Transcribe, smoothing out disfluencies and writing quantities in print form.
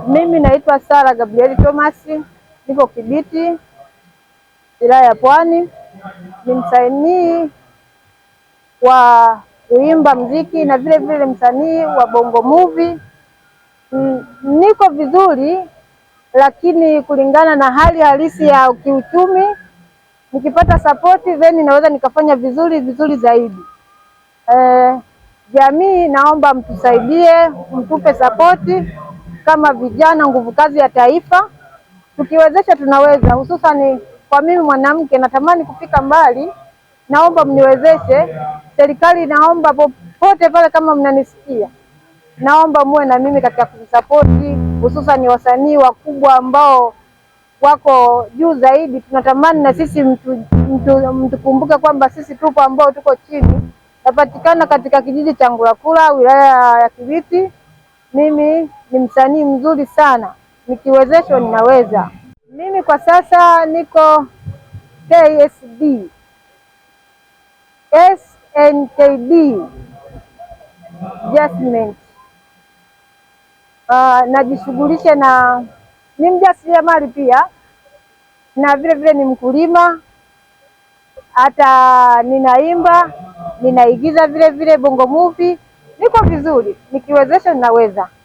Mimi naitwa Sara Gabriel Thomas, niko Kibiti, wilaya ya Pwani. Ni msanii wa kuimba mziki na vile vile msanii wa bongo movie. Niko vizuri, lakini kulingana na hali halisi ya kiuchumi, nikipata support then naweza nikafanya vizuri zaidi. Jamii naomba mtusaidie, mtupe support kama vijana, nguvu kazi ya taifa. Tukiwezesha tunaweza, hususani kwa mimi mwanamke natamani kufika mbali. Naomba mniwezeshe. Serikali naomba popote pale kama mnanisikia, naomba muwe na mimi katika kusapoti, hususani wasanii wakubwa ambao wako juu zaidi. Tunatamani na sisi mtukumbuke kwamba sisi tupo ambao tuko chini. Napatikana katika kijiji cha Ngulakula, wilaya ya Kibiti. Mimi ni msanii mzuri sana, nikiwezeshwa ninaweza. Mimi kwa sasa niko KSD, SNKD Jasmine. Najishughulisha na ni mjasiriamali pia, na vile vile ni mkulima, hata ninaimba, ninaigiza vile vile bongo movie. Niko vizuri, nikiwezesha ninaweza.